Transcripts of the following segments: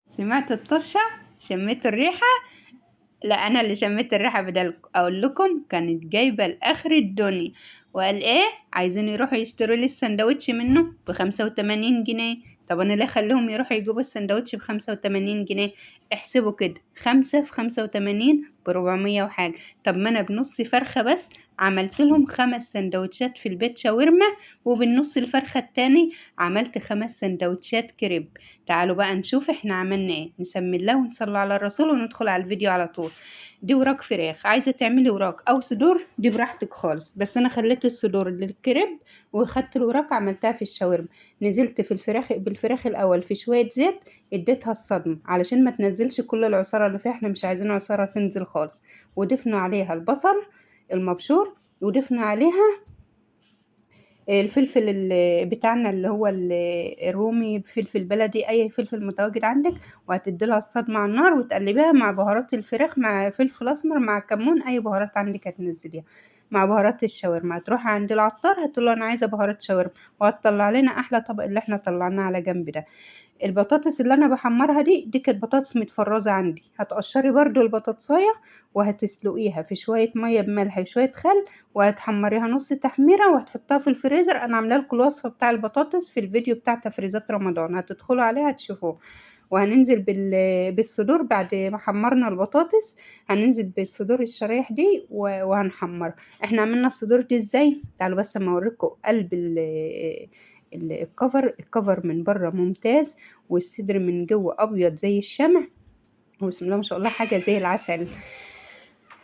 سمعت الطشة؟ شميت الريحة؟ لا انا اللي شميت الريحة. بدل اقول لكم كانت جايبة لاخر الدنيا، وقال ايه عايزين يروحوا يشتروا لي السندوتش منه ب85 جنيه. طب انا ليه اخليهم يروحوا يجيبوا السندوتش ب85 جنيه؟ احسبوا كده، 5 في 85 ب400 وحاجة. طب ما انا بنص فرخة بس عملت لهم 5 سندوتشات في البيت شاورما، وبالنص الفرخة التاني عملت 5 سندوتشات كريب. تعالوا بقى نشوف احنا عملنا ايه. نسمي الله ونصلي على الرسول وندخل على الفيديو على طول. دي وراك فراخ، عايزه تعملي وراك او صدور دي براحتك خالص، بس انا خليت الصدور للكريب وخدت الوراك عملتها في الشاورما. نزلت في الفراخ بالفراخ الاول في شويه زيت، اديتها الصدمه علشان ما تنزلش كل العصاره اللي فيها، احنا مش عايزين عصاره تنزل خالص. وضفنا عليها البصل المبشور، وضفنا عليها الفلفل بتاعنا اللي هو الرومي، فلفل بلدي، اي فلفل متواجد عندك. وهتديلها الصدمة على النار وتقلبيها مع بهارات الفراخ، مع فلفل اسمر، مع كمون، اي بهارات عندك هتنزليها مع بهارات الشاورما. هتروحي عند العطار هتقول له انا عايزه بهارات شاورما، وهتطلع لنا احلى طبق اللي احنا طلعناه على جنب ده. البطاطس اللي انا بحمرها دي كانت بطاطس متفرزه عندي. هتقشري برضو البطاطسايه وهتسلقيها في شويه ميه بملح وشويه خل، وهتحمريها نص تحميره وهتحطها في الفريزر. انا عامله لكم الوصفه بتاع البطاطس في الفيديو بتاع تفريزات رمضان، هتدخلوا عليها تشوفوه. وهننزل بالصدور بعد ما حمرنا البطاطس. هننزل بالصدور الشرايح دي وهنحمر. احنا عملنا الصدور دي ازاي؟ تعالوا بس اما اوريكم قلب الكفر من بره ممتاز، والصدر من جوه ابيض زي الشمع، وبسم الله ما شاء الله حاجه زي العسل.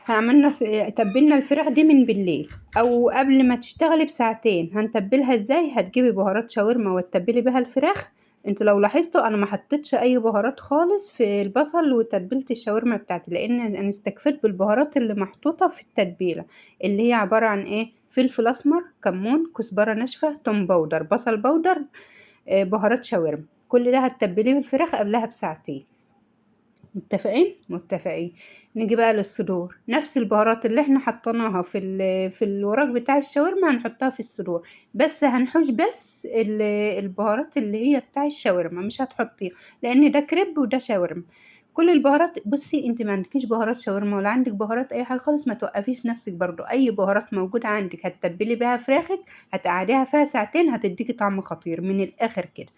عملنا تبلنا الفراخ دي من بالليل او قبل ما تشتغلي بساعتين. هنتبلها ازاي؟ هتجيبي بهارات شاورما وتتبلي بيها الفراخ. انتوا لو لاحظتوا انا ما حطيتش اي بهارات خالص في البصل وتتبيله الشاورما بتاعتي، لان انا استكفيت بالبهارات اللي محطوطه في التتبيله، اللي هي عباره عن ايه؟ فلفل اسمر، كمون، كزبره ناشفه، توم باودر، بصل باودر، بهارات شاورما. كل ده هتتبليه بالفراخ قبلها بساعتين. متفقين؟ متفقين. نيجي بقى للصدور، نفس البهارات اللي احنا حطيناها في الوراك بتاع الشاورما هنحطها في الصدور، بس هنحوش بس البهارات اللي هي بتاع الشاورما مش هتحطيها، لان ده كريب وده شاورما. كل البهارات، بصي انت ما عندكيش بهارات شاورما ولا عندك بهارات اي حاجه خالص، ما توقفيش نفسك برضو. اي بهارات موجوده عندك هتتبلي بيها فراخك، هتقعديها فيها ساعتين، هتديكي طعم خطير من الاخر كده.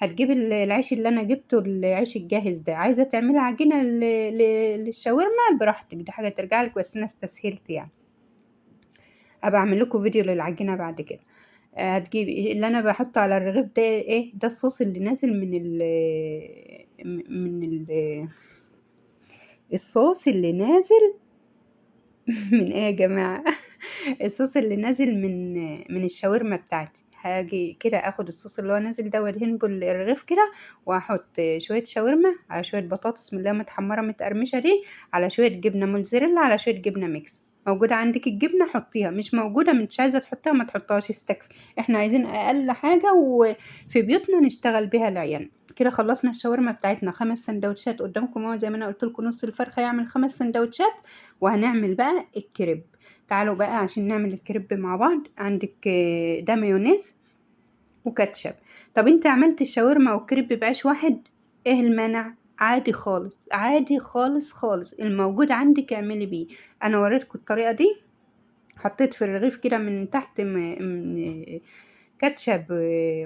هتجيبي العيش اللي انا جبته، العيش الجاهز ده. عايزه تعملي عجينه للشاورما براحتك، دي حاجه ترجع لك، بس انا استسهلت يعني. ابقى اعمل لكم فيديو للعجينه بعد كده. هتجيبي اللي انا بحطه على الرغيف ده ايه؟ ده الصوص اللي نازل من الصوص اللي نازل من ايه يا جماعه؟ الصوص اللي نازل من الشاورما بتاعتي. هاجي كده اخد الصوص اللي هو نازل ده وادهن بالرغيف كده، واحط شويه شاورما على شويه بطاطس من اللي هي متحمره متقرمشه دي، على شويه جبنه موتزاريلا، على شويه جبنه ميكس. موجوده عندك الجبنه حطيها، مش موجوده مش عايزه تحطيها ما تحطهاش، استكفي. احنا عايزين اقل حاجه وفي بيوتنا نشتغل بيها العيال. كده خلصنا الشاورما بتاعتنا. 5 سندوتشات قدامكم اهو، زي ما انا قلت لكم نص الفرخه يعمل 5 سندوتشات. وهنعمل بقى الكريب. تعالوا بقى عشان نعمل الكريب مع بعض. عندك ده مايونيز وكاتشب. طب انت عملت الشاورما والكريب بعيش واحد، ايه المانع؟ عادي خالص، عادي خالص خالص، الموجود عندك اعملي بيه. انا وريتكم الطريقه دي. حطيت في الرغيف كده من تحت من كاتشب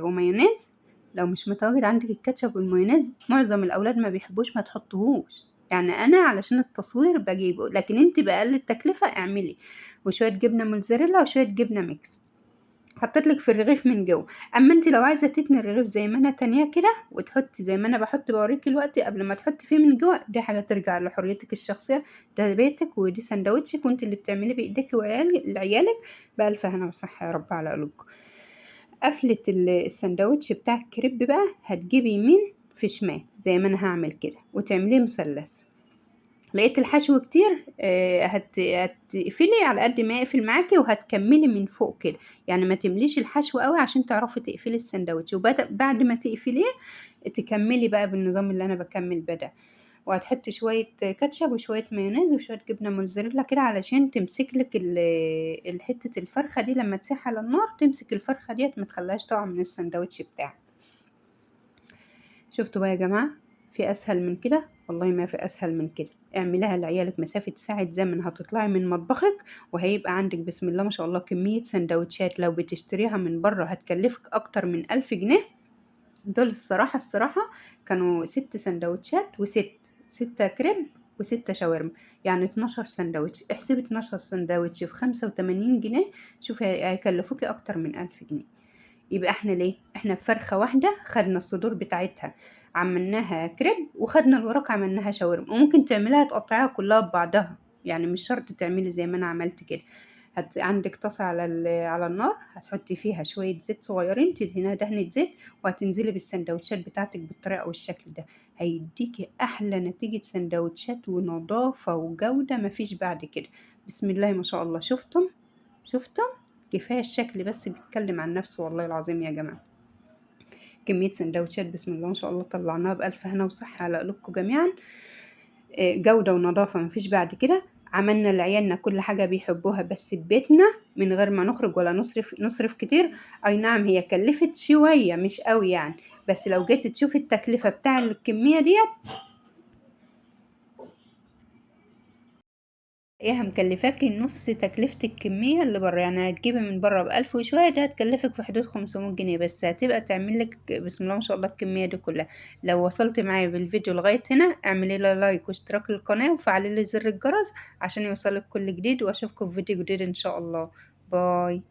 ومايونيز. لو مش متواجد عندك الكاتشب والمايونيز، معظم الاولاد ما بيحبوش، ما تحطوهوش. يعني انا علشان التصوير بجيبه، لكن انت باقل التكلفه اعملي. وشويه جبنه موتزاريلا وشويه جبنه ميكس. حطيت لك في الرغيف من جوه. اما انت لو عايزه تتني الرغيف زي ما انا تانية كده وتحطي زي ما انا بحط بوريكي الوقت قبل ما تحطي فيه من جوه، دي حاجه ترجع لحريتك الشخصيه. ده بيتك ودي سندوتشك وانت اللي بتعملي بايديك لعيالك. بألف هنا وصحه يا رب على قلوبكم. قفلة السندوتش بتاع الكريب بقى هتجيبي يمين في شمال زي ما انا هعمل كده، وتعمليه مثلث. لقيت الحشو كتير هتقفلي على قد ما يقفل معاكي وهتكملي من فوق كده، يعني ما تمليش الحشو قوي عشان تعرفي تقفلي السندوتش، بعد ما تقفليه تكملي بقى بالنظام اللي انا بكمل بده. وهتحطي شوية كاتشب وشوية مايونيز وشوية جبنة موتزاريلا كده علشان تمسك لك حتة الفرخة دي لما تسيح على النار، تمسك الفرخة ديت ما تخليهاش تقع من السندوتش بتاعك. شفتوا بقى يا جماعة، في اسهل من كده؟ والله ما في اسهل من كده. اعمليها لعيالك مسافة ساعة زمن، هتطلعي من مطبخك وهيبقى عندك بسم الله ما شاء الله كمية سندوتشات لو بتشتريها من بره هتكلفك اكتر من 1000 جنيه. دول الصراحة كانوا 6 سندوتشات ستة كريب و6 شاورما، يعني 12 سندوتش. احسبي 12 سندوتش في 85 جنيه، شوفي هيكلفوكي اكتر من 1000 جنيه. يبقى احنا ليه؟ احنا بفرخة واحدة خدنا الصدور بتاعتها عملناها كريب، وخدنا الوراك عملناها شاورما. وممكن تعمليها تقطعيها كلها ببعضها، يعني مش شرط تعملي زي ما انا عملت كده. عندك طاسة على النار، هتحطي فيها شوية زيت صغيرين، تدهنيها دهنة زيت، وهتنزلي بالسندوتشات بتاعتك بالطريقة والشكل ده. هيديكي أحلى نتيجة سندوتشات ونظافة وجودة مفيش بعد كده. بسم الله ما شاء الله. شفتم؟ كفاية الشكل بس بيتكلم عن نفسه والله العظيم يا جماعة. كمية سندوتشات بسم الله ما شاء الله طلعناها بألف هنا وصحة على قلوبكم جميعا. جودة ونظافة مفيش بعد كده. عملنا لعيالنا كل حاجة بيحبوها بس ببيتنا من غير ما نخرج ولا نصرف كتير. اي نعم هي كلفت شوية مش قوي يعني، بس لو جيت تشوف التكلفة بتاع الكمية ديت ايه، مكلفاكي نص تكلفة الكمية اللي بره. يعني هتجيبي من بره ب1000 وشوية، ده هتكلفك في حدود 500 جنيه بس، هتبقى تعملك بسم الله ما شاء الله الكمية دي كلها. لو وصلت معايا بالفيديو لغاية هنا اعملي لي لايك واشتراك للقناة وفعلي لي زر الجرس عشان يوصلك كل جديد، واشوفكم في فيديو جديد ان شاء الله. باي.